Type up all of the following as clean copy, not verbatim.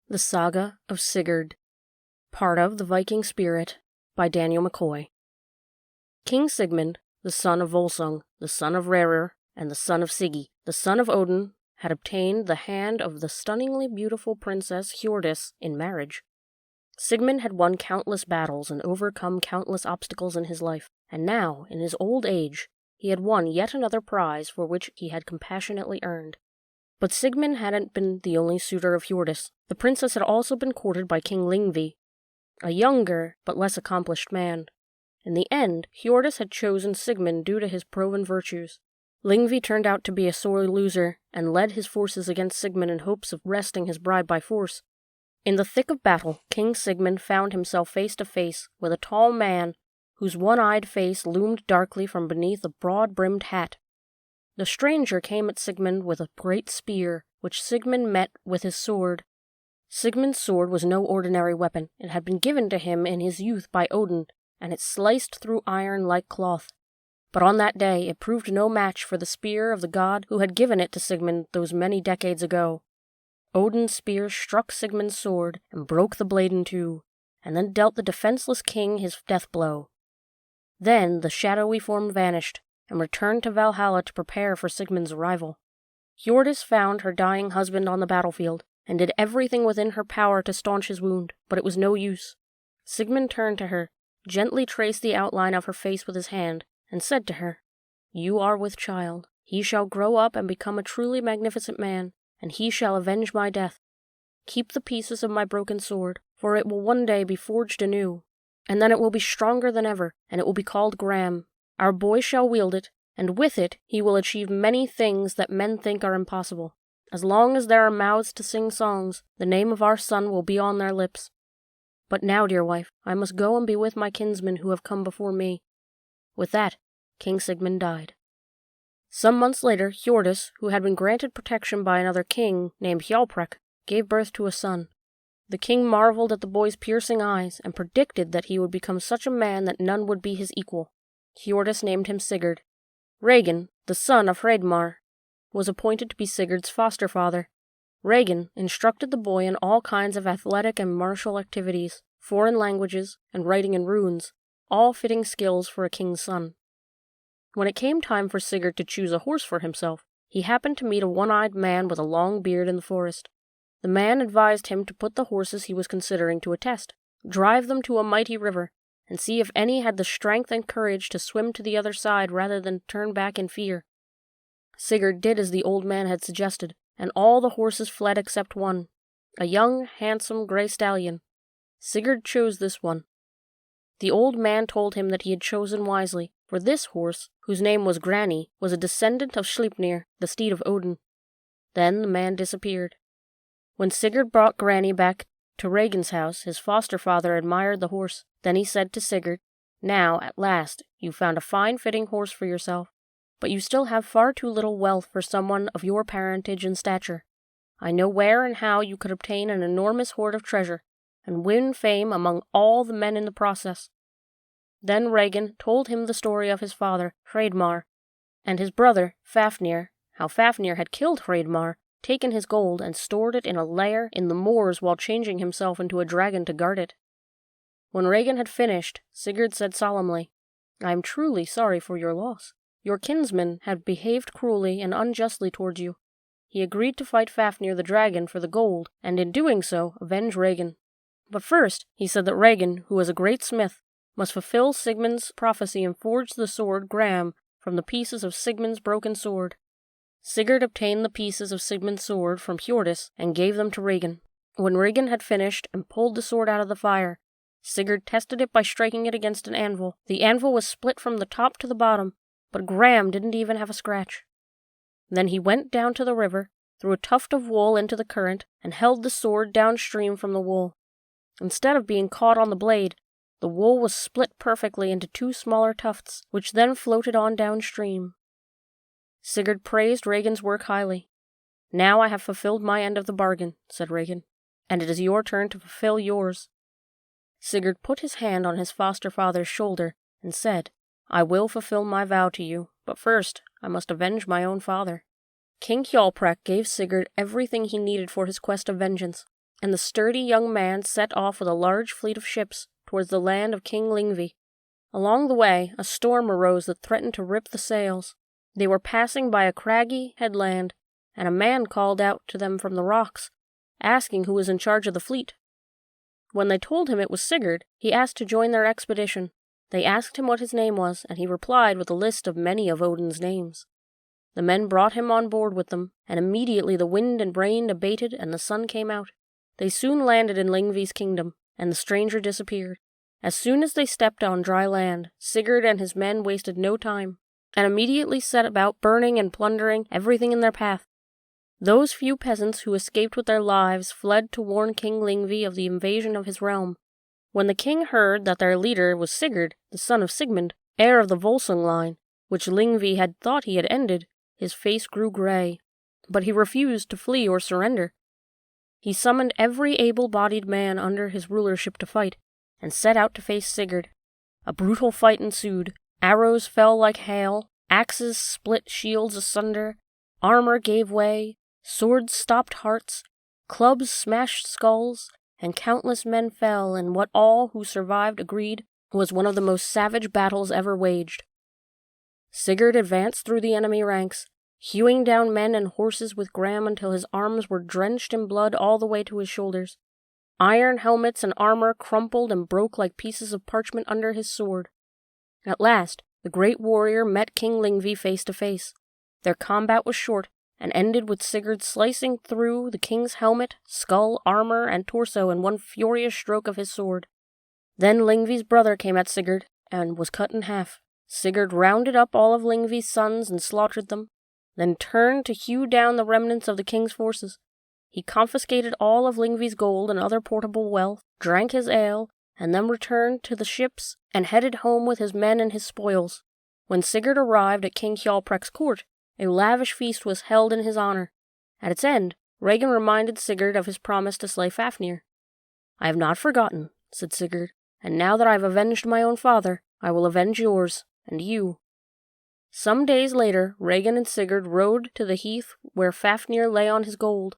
The Saga of Sigurd, part of the Viking Spirit, by Daniel McCoy. King Sigmund, the son of Volsung, the son of Rerir, and the son of Sigi, the son of Odin, had obtained the hand of the stunningly beautiful princess Hjordis in marriage. Sigmund had won countless battles and overcome countless obstacles in his life, and now, in his old age, he had won yet another prize for which he had compassionately earned. But Sigmund hadn't been the only suitor of Hjordis. The princess had also been courted by King Lyngvi, a younger but less accomplished man. In the end, Hjordis had chosen Sigmund due to his proven virtues. Lyngvi turned out to be a sore loser and led his forces against Sigmund in hopes of wresting his bride by force. In the thick of battle, King Sigmund found himself face to face with a tall man whose one-eyed face loomed darkly from beneath a broad-brimmed hat. The stranger came at Sigmund with a great spear, which Sigmund met with his sword. Sigmund's sword was no ordinary weapon. It had been given to him in his youth by Odin, and it sliced through iron like cloth. But on that day it proved no match for the spear of the god who had given it to Sigmund those many decades ago. Odin's spear struck Sigmund's sword and broke the blade in two, and then dealt the defenseless king his death blow. Then the shadowy form vanished, and returned to Valhalla to prepare for Sigmund's arrival. Hjordis found her dying husband on the battlefield, and did everything within her power to staunch his wound, but it was no use. Sigmund turned to her, gently traced the outline of her face with his hand, and said to her, "You are with child. He shall grow up and become a truly magnificent man, and he shall avenge my death. Keep the pieces of my broken sword, for it will one day be forged anew, and then it will be stronger than ever, and it will be called Gram. Our boy shall wield it, and with it he will achieve many things that men think are impossible. As long as there are mouths to sing songs, the name of our son will be on their lips. But now, dear wife, I must go and be with my kinsmen who have come before me." With that, King Sigmund died. Some months later, Hjordis, who had been granted protection by another king named Hjálprek, gave birth to a son. The king marveled at the boy's piercing eyes and predicted that he would become such a man that none would be his equal. Hjordis named him Sigurd. Regin, the son of Hreidmar, was appointed to be Sigurd's foster father. Regin instructed the boy in all kinds of athletic and martial activities, foreign languages, and writing in runes, all fitting skills for a king's son. When it came time for Sigurd to choose a horse for himself, he happened to meet a one-eyed man with a long beard in the forest. The man advised him to put the horses he was considering to a test, drive them to a mighty river, and see if any had the strength and courage to swim to the other side rather than turn back in fear. Sigurd did as the old man had suggested, and all the horses fled except one, a young, handsome grey stallion. Sigurd chose this one. The old man told him that he had chosen wisely, for this horse, whose name was Grani, was a descendant of Sleipnir, the steed of Odin. Then the man disappeared. When Sigurd brought Grani back to Regin's house, his foster father admired the horse. Then he said to Sigurd, "Now, at last, you've found a fine-fitting horse for yourself, but you still have far too little wealth for someone of your parentage and stature. I know where and how you could obtain an enormous hoard of treasure, and win fame among all the men in the process." Then Regin told him the story of his father, Hreidmar, and his brother, Fafnir, how Fafnir had killed Hreidmar, taken his gold, and stored it in a lair in the moors while changing himself into a dragon to guard it. When Regin had finished, Sigurd said solemnly, "I am truly sorry for your loss. Your kinsman had behaved cruelly and unjustly towards you. He agreed to fight Fafnir the dragon for the gold, and in doing so, avenge Regin. But first, he said that Regin, who was a great smith, must fulfill Sigmund's prophecy and forge the sword Gram from the pieces of Sigmund's broken sword." Sigurd obtained the pieces of Sigmund's sword from Hjordis and gave them to Regin. When Regin had finished and pulled the sword out of the fire, Sigurd tested it by striking it against an anvil. The anvil was split from the top to the bottom, but Gram didn't even have a scratch. Then he went down to the river, threw a tuft of wool into the current, and held the sword downstream from the wool. Instead of being caught on the blade, the wool was split perfectly into two smaller tufts, which then floated on downstream. Sigurd praised Regin's work highly. "Now I have fulfilled my end of the bargain," said Regin, "and it is your turn to fulfill yours." Sigurd put his hand on his foster father's shoulder and said, "I will fulfill my vow to you, but first I must avenge my own father." King Hjálprek gave Sigurd everything he needed for his quest of vengeance, and the sturdy young man set off with a large fleet of ships towards the land of King Lyngvi. Along the way, a storm arose that threatened to rip the sails. They were passing by a craggy headland, and a man called out to them from the rocks, asking who was in charge of the fleet. When they told him it was Sigurd, he asked to join their expedition. They asked him what his name was, and he replied with a list of many of Odin's names. The men brought him on board with them, and immediately the wind and rain abated and the sun came out. They soon landed in Lyngvi's kingdom, and the stranger disappeared. As soon as they stepped on dry land, Sigurd and his men wasted no time, and immediately set about burning and plundering everything in their path. Those few peasants who escaped with their lives fled to warn King Lyngvi of the invasion of his realm. When the king heard that their leader was Sigurd, the son of Sigmund, heir of the Volsung line, which Lyngvi had thought he had ended, his face grew grey, but he refused to flee or surrender. He summoned every able-bodied man under his rulership to fight, and set out to face Sigurd. A brutal fight ensued. Arrows fell like hail, axes split shields asunder, armor gave way, swords stopped hearts, clubs smashed skulls, and countless men fell in what all who survived agreed was one of the most savage battles ever waged. Sigurd advanced through the enemy ranks, hewing down men and horses with Gram until his arms were drenched in blood all the way to his shoulders. Iron helmets and armor crumpled and broke like pieces of parchment under his sword. At last, the great warrior met King Lyngvi face to face. Their combat was short, and ended with Sigurd slicing through the king's helmet, skull, armor, and torso in one furious stroke of his sword. Then Lyngvi's brother came at Sigurd, and was cut in half. Sigurd rounded up all of Lyngvi's sons and slaughtered them, then turned to hew down the remnants of the king's forces. He confiscated all of Lyngvi's gold and other portable wealth, drank his ale, and then returned to the ships and headed home with his men and his spoils. When Sigurd arrived at King Hjalprek's court, a lavish feast was held in his honor. At its end, Regin reminded Sigurd of his promise to slay Fafnir. "I have not forgotten," said Sigurd, "and now that I have avenged my own father, I will avenge yours, and you." Some days later, Regin and Sigurd rode to the heath where Fafnir lay on his gold.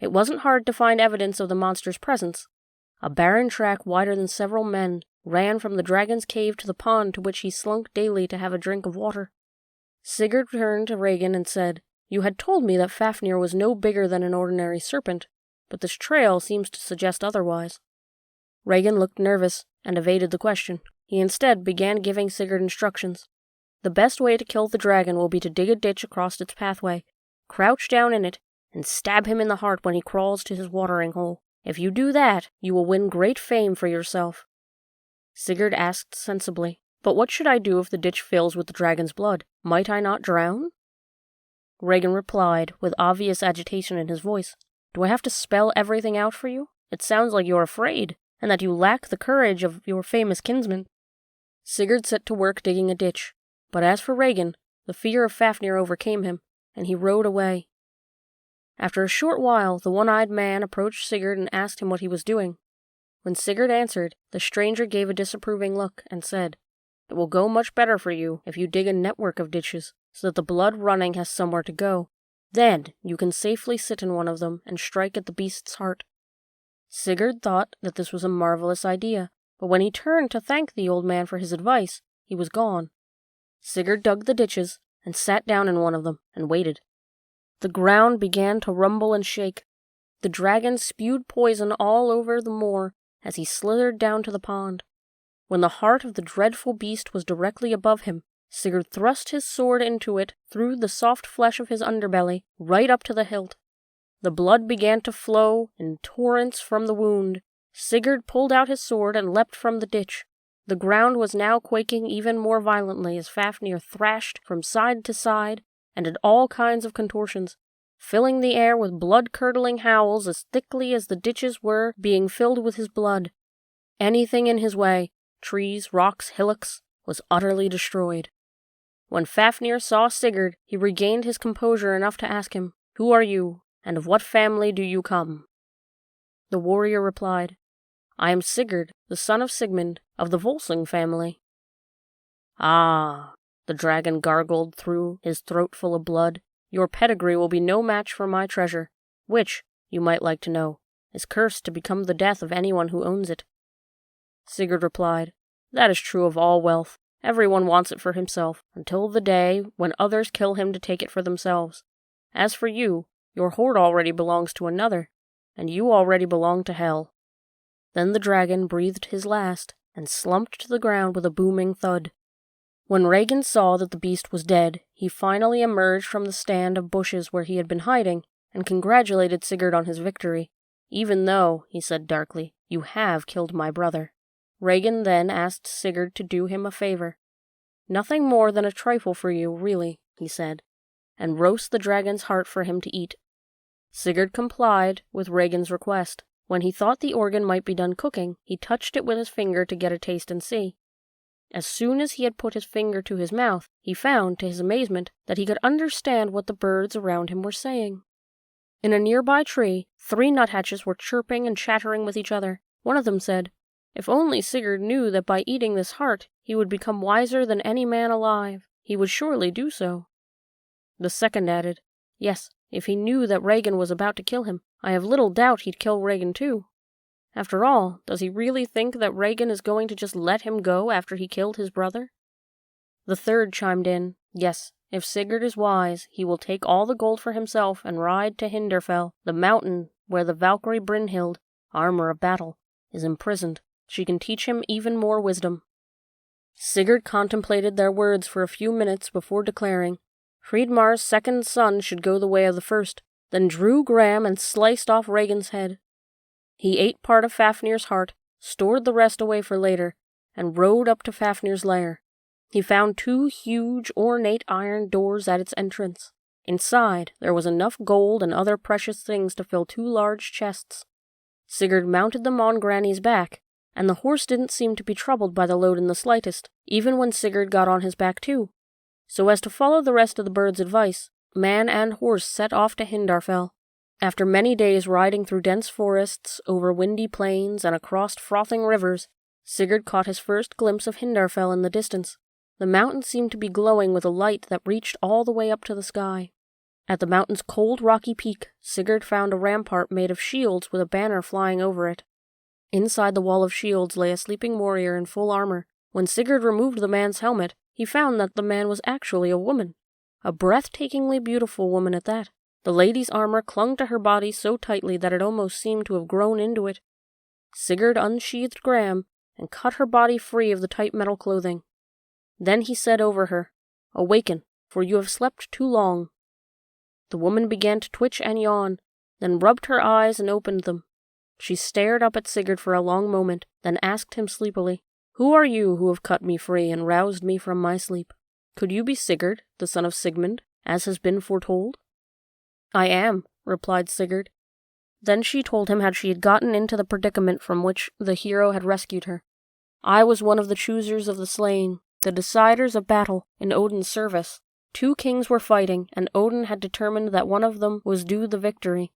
It wasn't hard to find evidence of the monster's presence. A barren track wider than several men ran from the dragon's cave to the pond to which he slunk daily to have a drink of water. Sigurd turned to Regin and said, "You had told me that Fafnir was no bigger than an ordinary serpent, but this trail seems to suggest otherwise." Regin looked nervous and evaded the question. He instead began giving Sigurd instructions. The best way to kill the dragon will be to dig a ditch across its pathway, crouch down in it, and stab him in the heart when he crawls to his watering hole. If you do that, you will win great fame for yourself. Sigurd asked sensibly, "But what should I do if the ditch fills with the dragon's blood? Might I not drown?" Regin replied, with obvious agitation in his voice, "Do I have to spell everything out for you? It sounds like you're afraid, and that you lack the courage of your famous kinsman." Sigurd set to work digging a ditch, but as for Regin, the fear of Fafnir overcame him, and he rode away. After a short while, the one-eyed man approached Sigurd and asked him what he was doing. When Sigurd answered, the stranger gave a disapproving look and said, "It will go much better for you if you dig a network of ditches, so that the blood running has somewhere to go. Then you can safely sit in one of them and strike at the beast's heart." Sigurd thought that this was a marvelous idea, but when he turned to thank the old man for his advice, he was gone. Sigurd dug the ditches and sat down in one of them and waited. The ground began to rumble and shake. The dragon spewed poison all over the moor as he slithered down to the pond. When the heart of the dreadful beast was directly above him, Sigurd thrust his sword into it through the soft flesh of his underbelly, right up to the hilt. The blood began to flow in torrents from the wound. Sigurd pulled out his sword and leapt from the ditch. The ground was now quaking even more violently as Fafnir thrashed from side to side and did all kinds of contortions, filling the air with blood-curdling howls as thickly as the ditches were being filled with his blood. Anything in his way, trees, rocks, hillocks, was utterly destroyed. When Fafnir saw Sigurd, he regained his composure enough to ask him, "Who are you, and of what family do you come?" The warrior replied, "I am Sigurd, the son of Sigmund, of the Volsung family." "Ah," the dragon gargled through his throat full of blood, "your pedigree will be no match for my treasure, which, you might like to know, is cursed to become the death of anyone who owns it. Sigurd replied, "That is true of all wealth. Everyone wants it for himself, until the day when others kill him to take it for themselves. As for you, your hoard already belongs to another, and you already belong to hell." Then the dragon breathed his last, and slumped to the ground with a booming thud. When Regin saw that the beast was dead, he finally emerged from the stand of bushes where he had been hiding, and congratulated Sigurd on his victory. "Even though," he said darkly, "you have killed my brother." Regin then asked Sigurd to do him a favor. "Nothing more than a trifle for you, really," he said, "and roast the dragon's heart for him to eat." Sigurd complied with Regin's request. When he thought the organ might be done cooking, he touched it with his finger to get a taste and see. As soon as he had put his finger to his mouth, he found, to his amazement, that he could understand what the birds around him were saying. In a nearby tree, 3 nuthatches were chirping and chattering with each other. One of them said, "If only Sigurd knew that by eating this heart he would become wiser than any man alive, he would surely do so." The second added, "Yes, if he knew that Regin was about to kill him, I have little doubt he'd kill Regin too. After all, does he really think that Regin is going to just let him go after he killed his brother?" The third chimed in, "Yes, if Sigurd is wise, he will take all the gold for himself and ride to Hinderfell, the mountain where the Valkyrie Brynhild, armor of battle, is imprisoned. She can teach him even more wisdom." Sigurd contemplated their words for a few minutes before declaring, "Hreidmar's second son should go the way of the first," then drew Graham and sliced off Regin's head. He ate part of Fafnir's heart, stored the rest away for later, and rode up to Fafnir's lair. He found 2 huge, ornate iron doors at its entrance. Inside, there was enough gold and other precious things to fill 2 large chests. Sigurd mounted them on Granny's back, and the horse didn't seem to be troubled by the load in the slightest, even when Sigurd got on his back too. So as to follow the rest of the bird's advice, man and horse set off to Hindarfell. After many days riding through dense forests, over windy plains, and across frothing rivers, Sigurd caught his first glimpse of Hindarfell in the distance. The mountain seemed to be glowing with a light that reached all the way up to the sky. At the mountain's cold, rocky peak, Sigurd found a rampart made of shields with a banner flying over it. Inside the wall of shields lay a sleeping warrior in full armor. When Sigurd removed the man's helmet, he found that the man was actually a woman. A breathtakingly beautiful woman at that. The lady's armor clung to her body so tightly that it almost seemed to have grown into it. Sigurd unsheathed Graham and cut her body free of the tight metal clothing. Then he said over her, "Awaken, for you have slept too long." The woman began to twitch and yawn, then rubbed her eyes and opened them. She stared up at Sigurd for a long moment, then asked him sleepily, "Who are you who have cut me free and roused me from my sleep? Could you be Sigurd, the son of Sigmund, as has been foretold?" "I am," replied Sigurd. Then she told him how she had gotten into the predicament from which the hero had rescued her. "I was one of the choosers of the slain, the deciders of battle in Odin's service. 2 kings were fighting, and Odin had determined that one of them was due the victory.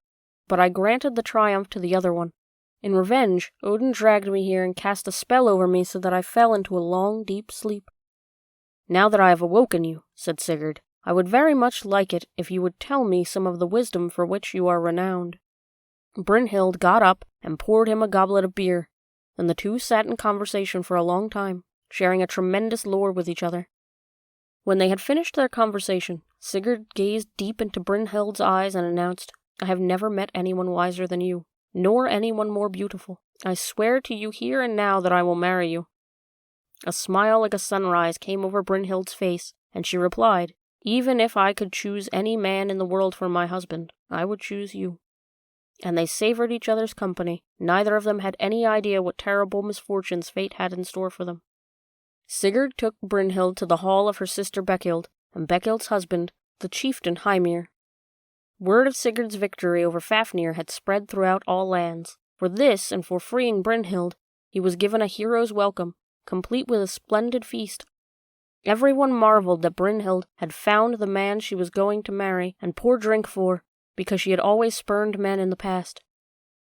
But I granted the triumph to the other one. In revenge, Odin dragged me here and cast a spell over me so that I fell into a long, deep sleep." "Now that I have awoken you," said Sigurd, "I would very much like it if you would tell me some of the wisdom for which you are renowned." Brynhild got up and poured him a goblet of beer. Then the 2 sat in conversation for a long time, sharing a tremendous lore with each other. When they had finished their conversation, Sigurd gazed deep into Brynhild's eyes and announced, "I have never met anyone wiser than you, nor anyone more beautiful. I swear to you here and now that I will marry you." A smile like a sunrise came over Brynhild's face, and she replied, "Even if I could choose any man in the world for my husband, I would choose you." And they savored each other's company. Neither of them had any idea what terrible misfortunes fate had in store for them. Sigurd took Brynhild to the hall of her sister Bekild, and Bekild's husband, the chieftain Hymir. Word of Sigurd's victory over Fafnir had spread throughout all lands. For this, and for freeing Brynhild, he was given a hero's welcome, complete with a splendid feast. Everyone marveled that Brynhild had found the man she was going to marry and pour drink for, because she had always spurned men in the past.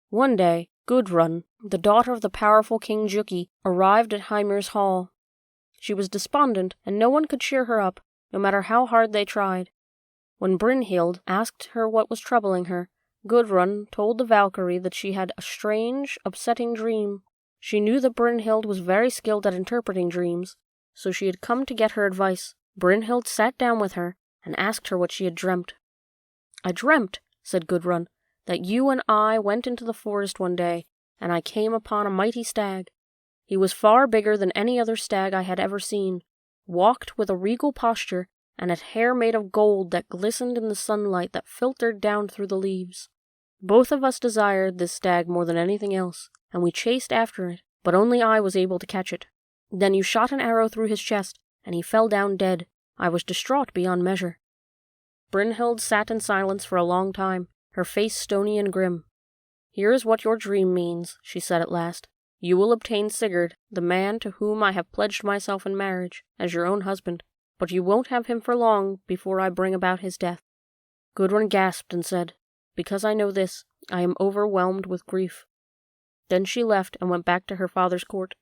One day, Gudrun, the daughter of the powerful King Juki, arrived at Hymir's hall. She was despondent, and no one could cheer her up, no matter how hard they tried. When Brynhild asked her what was troubling her, Gudrun told the Valkyrie that she had a strange, upsetting dream. She knew that Brynhild was very skilled at interpreting dreams, so she had come to get her advice. Brynhild sat down with her and asked her what she had dreamt. "I dreamt," said Gudrun, "that you and I went into the forest one day, and I came upon a mighty stag. He was far bigger than any other stag I had ever seen, walked with a regal posture, and had hair made of gold that glistened in the sunlight that filtered down through the leaves. Both of us desired this stag more than anything else, and we chased after it, but only I was able to catch it. Then you shot an arrow through his chest, and he fell down dead. I was distraught beyond measure." Brynhild sat in silence for a long time, her face stony and grim. "Here is what your dream means," she said at last. "You will obtain Sigurd, the man to whom I have pledged myself in marriage, as your own husband, but you won't have him for long before I bring about his death." Gudrun gasped and said, "Because I know this, I am overwhelmed with grief." Then she left and went back to her father's court.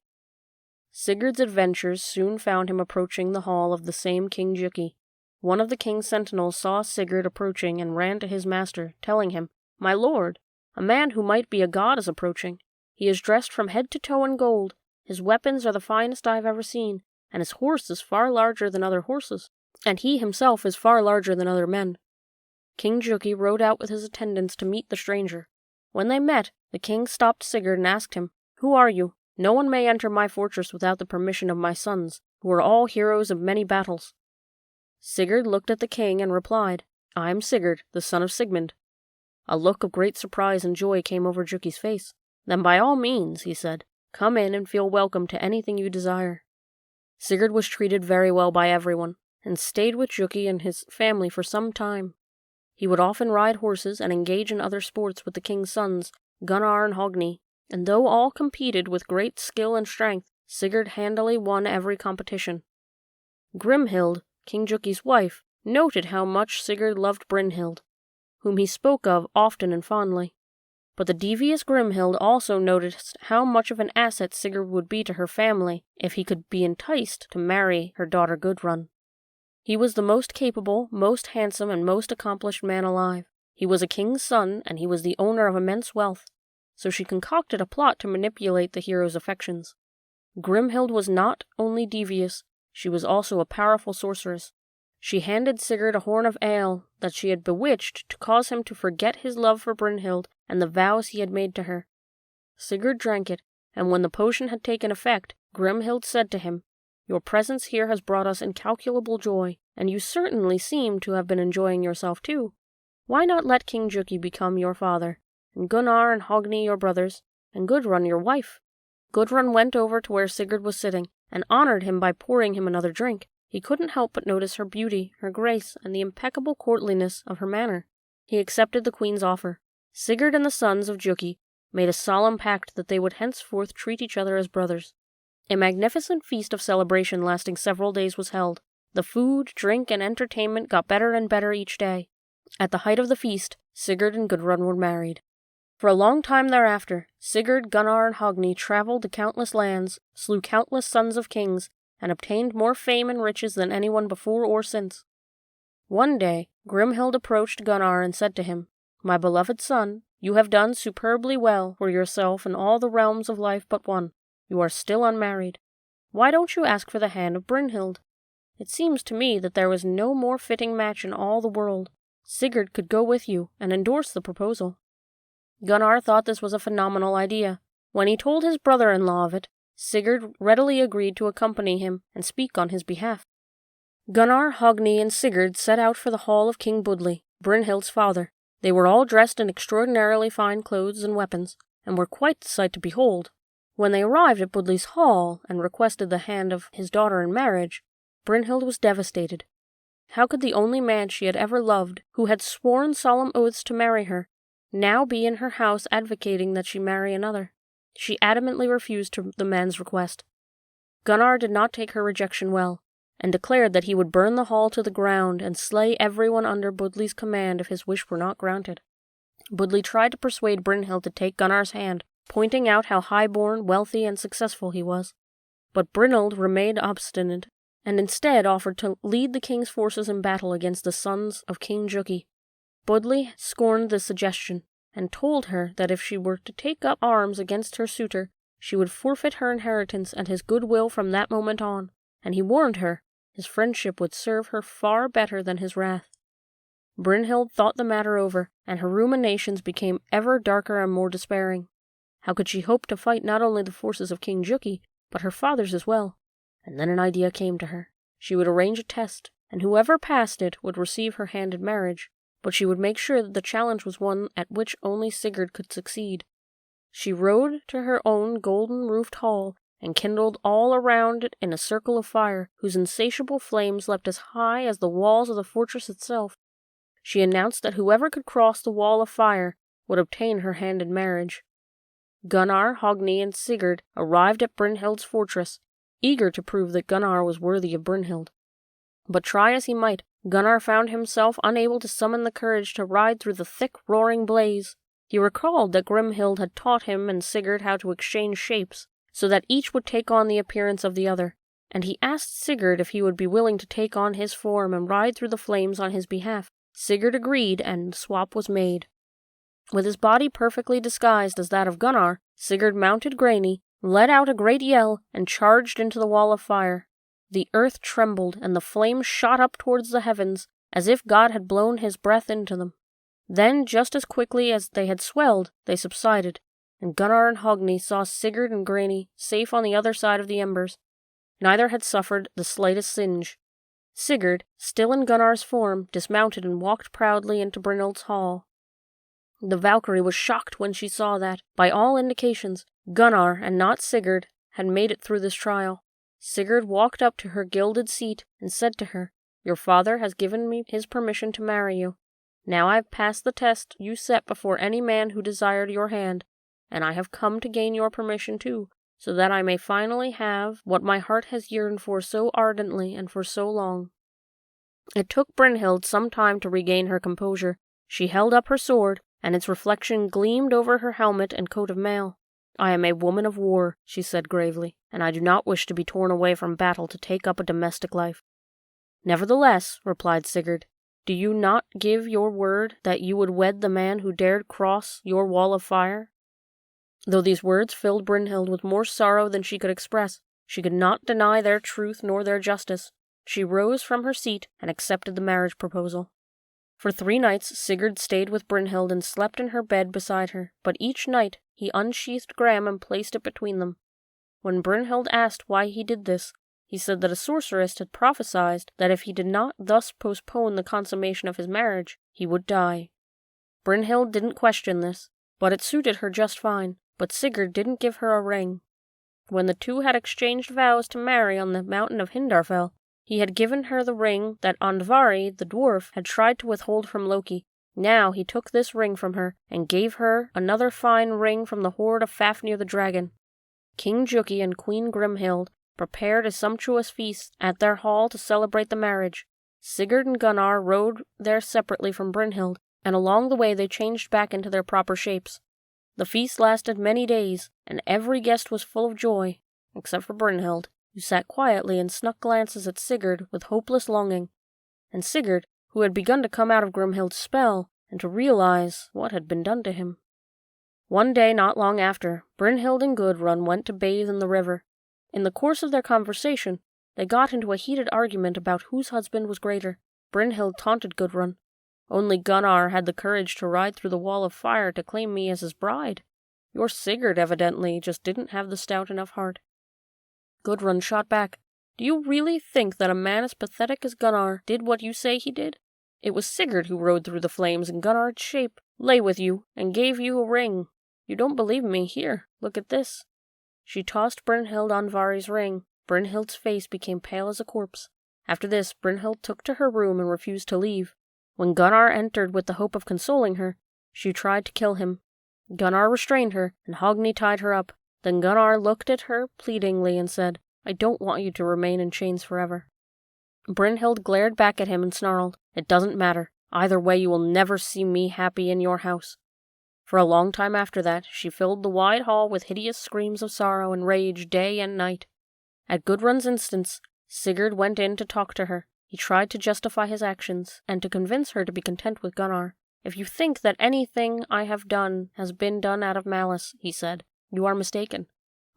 Sigurd's adventures soon found him approaching the hall of the same King Juki. One of the king's sentinels saw Sigurd approaching and ran to his master, telling him, "My lord, a man who might be a god is approaching. He is dressed from head to toe in gold, his weapons are the finest I have ever seen, and his horse is far larger than other horses, and he himself is far larger than other men." King Juki rode out with his attendants to meet the stranger. When they met, the king stopped Sigurd and asked him, "Who are you? No one may enter my fortress without the permission of my sons, who are all heroes of many battles." Sigurd looked at the king and replied, "I am Sigurd, the son of Sigmund." A look of great surprise and joy came over Juki's face. "Then by all means," he said, "come in and feel welcome to anything you desire." Sigurd was treated very well by everyone, and stayed with Juki and his family for some time. He would often ride horses and engage in other sports with the king's sons, Gunnar and Hogni, and though all competed with great skill and strength, Sigurd handily won every competition. Grimhild, King Juki's wife, noted how much Sigurd loved Brynhild, whom he spoke of often and fondly. But the devious Grimhild also noticed how much of an asset Sigurd would be to her family if he could be enticed to marry her daughter Gudrun. He was the most capable, most handsome, and most accomplished man alive. He was a king's son, and he was the owner of immense wealth, so she concocted a plot to manipulate the hero's affections. Grimhild was not only devious, she was also a powerful sorceress. She handed Sigurd a horn of ale that she had bewitched to cause him to forget his love for Brynhild and the vows he had made to her. Sigurd drank it, and when the potion had taken effect, Grimhild said to him, "Your presence here has brought us incalculable joy, and you certainly seem to have been enjoying yourself too. Why not let King Juki become your father, and Gunnar and Hogni your brothers, and Gudrun your wife?" Gudrun went over to where Sigurd was sitting, and honored him by pouring him another drink. He couldn't help but notice her beauty, her grace, and the impeccable courtliness of her manner. He accepted the queen's offer. Sigurd and the sons of Juki made a solemn pact that they would henceforth treat each other as brothers. A magnificent feast of celebration lasting several days was held. The food, drink, and entertainment got better and better each day. At the height of the feast, Sigurd and Gudrun were married. For a long time thereafter, Sigurd, Gunnar, and Hogni traveled to countless lands, slew countless sons of kings, and obtained more fame and riches than anyone before or since. One day, Grimhild approached Gunnar and said to him, "My beloved son, you have done superbly well for yourself in all the realms of life but one. You are still unmarried. Why don't you ask for the hand of Brynhild? It seems to me that there was no more fitting match in all the world. Sigurd could go with you and endorse the proposal." Gunnar thought this was a phenomenal idea. When he told his brother-in-law of it, Sigurd readily agreed to accompany him and speak on his behalf. Gunnar, Hogni, and Sigurd set out for the hall of King Budli, Brynhild's father. They were all dressed in extraordinarily fine clothes and weapons, and were quite the sight to behold. When they arrived at Budli's hall and requested the hand of his daughter in marriage, Brynhild was devastated. How could the only man she had ever loved, who had sworn solemn oaths to marry her, now be in her house advocating that she marry another? She adamantly refused the man's request. Gunnar did not take her rejection well, and declared that he would burn the hall to the ground and slay everyone under Budli's command if his wish were not granted. Budli tried to persuade Brynhild to take Gunnar's hand, pointing out how high-born, wealthy, and successful he was. But Brynhild remained obstinate, and instead offered to lead the king's forces in battle against the sons of King Juki. Budli scorned this suggestion, and told her that if she were to take up arms against her suitor, she would forfeit her inheritance and his goodwill from that moment on, and he warned her his friendship would serve her far better than his wrath. Brynhild thought the matter over, and her ruminations became ever darker and more despairing. How could she hope to fight not only the forces of King Juki, but her father's as well? And then an idea came to her. She would arrange a test, and whoever passed it would receive her hand in marriage, but she would make sure that the challenge was one at which only Sigurd could succeed. She rode to her own golden-roofed hall, and kindled all around it in a circle of fire, whose insatiable flames leapt as high as the walls of the fortress itself. She announced that whoever could cross the wall of fire would obtain her hand in marriage. Gunnar, Hogni, and Sigurd arrived at Brynhild's fortress, eager to prove that Gunnar was worthy of Brynhild. But try as he might, Gunnar found himself unable to summon the courage to ride through the thick, roaring blaze. He recalled that Grimhild had taught him and Sigurd how to exchange shapes, so that each would take on the appearance of the other, and he asked Sigurd if he would be willing to take on his form and ride through the flames on his behalf. Sigurd agreed, and the swap was made. With his body perfectly disguised as that of Gunnar, Sigurd mounted Grani, let out a great yell, and charged into the wall of fire. The earth trembled, and the flames shot up towards the heavens, as if God had blown his breath into them. Then, just as quickly as they had swelled, they subsided, and Gunnar and Hogni saw Sigurd and Grani safe on the other side of the embers. Neither had suffered the slightest singe. Sigurd, still in Gunnar's form, dismounted and walked proudly into Brynhild's hall. The Valkyrie was shocked when she saw that, by all indications, Gunnar, and not Sigurd, had made it through this trial. Sigurd walked up to her gilded seat and said to her, "Your father has given me his permission to marry you. Now I have passed the test you set before any man who desired your hand, and I have come to gain your permission too, so that I may finally have what my heart has yearned for so ardently and for so long." It took Brynhild some time to regain her composure. She held up her sword, and its reflection gleamed over her helmet and coat of mail. "I am a woman of war," she said gravely, "and I do not wish to be torn away from battle to take up a domestic life." "Nevertheless," replied Sigurd, "do you not give your word that you would wed the man who dared cross your wall of fire?" Though these words filled Brynhild with more sorrow than she could express, she could not deny their truth nor their justice. She rose from her seat and accepted the marriage proposal. For 3 nights Sigurd stayed with Brynhild and slept in her bed beside her, but each night he unsheathed Gram and placed it between them. When Brynhild asked why he did this, he said that a sorceress had prophesied that if he did not thus postpone the consummation of his marriage, he would die. Brynhild didn't question this, but it suited her just fine. But Sigurd didn't give her a ring. When the two had exchanged vows to marry on the mountain of Hindarfell, he had given her the ring that Andvari, the dwarf, had tried to withhold from Loki. Now he took this ring from her, and gave her another fine ring from the hoard of Fafnir the dragon. King Juki and Queen Grimhild prepared a sumptuous feast at their hall to celebrate the marriage. Sigurd and Gunnar rode there separately from Brynhild, and along the way they changed back into their proper shapes. The feast lasted many days, and every guest was full of joy, except for Brynhild, who sat quietly and snuck glances at Sigurd with hopeless longing, and Sigurd, who had begun to come out of Grimhild's spell and to realize what had been done to him. One day not long after, Brynhild and Gudrun went to bathe in the river. In the course of their conversation, they got into a heated argument about whose husband was greater. Brynhild taunted Gudrun. "Only Gunnar had the courage to ride through the wall of fire to claim me as his bride. Your Sigurd evidently just didn't have the stout enough heart." Gudrun shot back, "Do you really think that a man as pathetic as Gunnar did what you say he did? It was Sigurd who rode through the flames in Gunnar's shape, lay with you, and gave you a ring. You don't believe me? Here, look at this." She tossed Brynhild Andvari's ring. Brynhild's face became pale as a corpse. After this, Brynhild took to her room and refused to leave. When Gunnar entered with the hope of consoling her, she tried to kill him. Gunnar restrained her, and Hogni tied her up. Then Gunnar looked at her pleadingly and said, "I don't want you to remain in chains forever." Brynhild glared back at him and snarled, "It doesn't matter. Either way you will never see me happy in your house." For a long time after that, she filled the wide hall with hideous screams of sorrow and rage day and night. At Gudrun's instance, Sigurd went in to talk to her. He tried to justify his actions, and to convince her to be content with Gunnar. "If you think that anything I have done has been done out of malice," he said, "you are mistaken.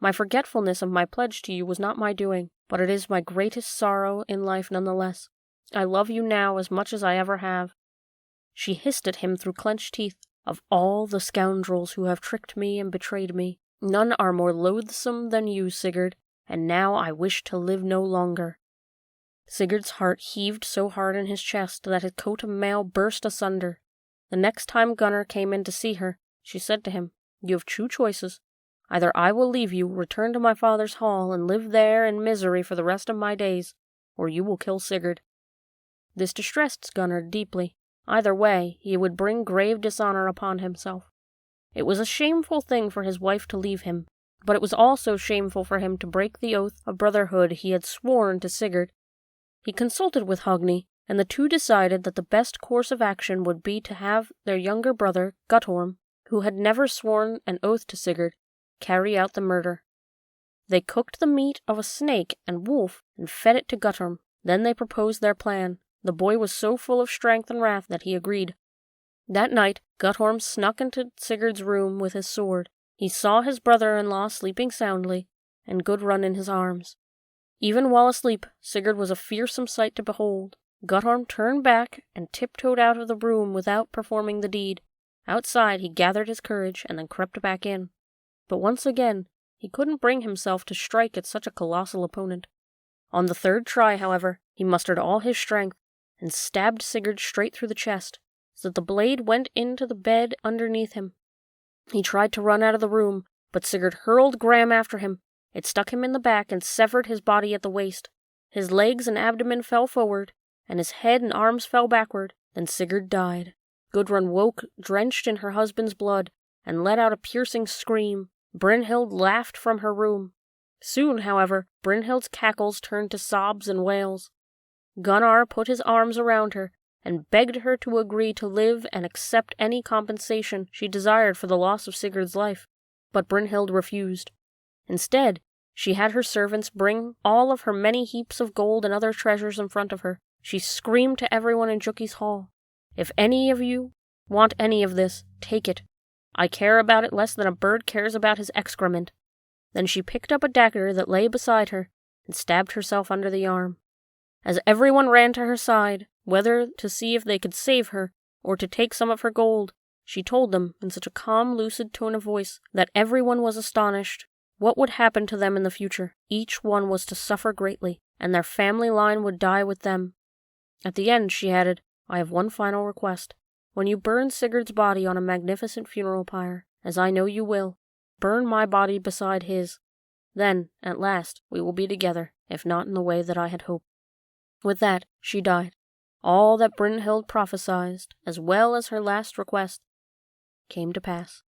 My forgetfulness of my pledge to you was not my doing, but it is my greatest sorrow in life nonetheless. I love you now as much as I ever have." She hissed at him through clenched teeth. "Of all the scoundrels who have tricked me and betrayed me, none are more loathsome than you, Sigurd, and now I wish to live no longer." Sigurd's heart heaved so hard in his chest that his coat of mail burst asunder. The next time Gunnar came in to see her, she said to him, "You have two choices. Either I will leave you, return to my father's hall, and live there in misery for the rest of my days, or you will kill Sigurd." This distressed Gunnar deeply. Either way, he would bring grave dishonor upon himself. It was a shameful thing for his wife to leave him, but it was also shameful for him to break the oath of brotherhood he had sworn to Sigurd. He consulted with Hogni, and the two decided that the best course of action would be to have their younger brother, Guttorm, who had never sworn an oath to Sigurd, carry out the murder. They cooked the meat of a snake and wolf and fed it to Guttorm. Then they proposed their plan. The boy was so full of strength and wrath that he agreed. That night, Guttorm snuck into Sigurd's room with his sword. He saw his brother-in-law sleeping soundly, and Gudrun in his arms. Even while asleep, Sigurd was a fearsome sight to behold. Guttorm turned back and tiptoed out of the room without performing the deed. Outside, he gathered his courage and then crept back in. But once again, he couldn't bring himself to strike at such a colossal opponent. On the third try, however, he mustered all his strength and stabbed Sigurd straight through the chest, so that the blade went into the bed underneath him. He tried to run out of the room, but Sigurd hurled Gram after him. It stuck him in the back and severed his body at the waist. His legs and abdomen fell forward, and his head and arms fell backward. Then Sigurd died. Gudrun woke, drenched in her husband's blood, and let out a piercing scream. Brynhild laughed from her room. Soon, however, Brynhild's cackles turned to sobs and wails. Gunnar put his arms around her and begged her to agree to live and accept any compensation she desired for the loss of Sigurd's life. But Brynhild refused. Instead, she had her servants bring all of her many heaps of gold and other treasures in front of her. She screamed to everyone in Juki's hall, "If any of you want any of this, take it. I care about it less than a bird cares about his excrement." Then she picked up a dagger that lay beside her and stabbed herself under the arm. As everyone ran to her side, whether to see if they could save her or to take some of her gold, she told them in such a calm, lucid tone of voice that everyone was astonished. What would happen to them in the future? Each one was to suffer greatly, and their family line would die with them. At the end, she added, "I have one final request. When you burn Sigurd's body on a magnificent funeral pyre, as I know you will, burn my body beside his. Then, at last, we will be together, if not in the way that I had hoped." With that, she died. All that Brynhild prophesied, as well as her last request, came to pass.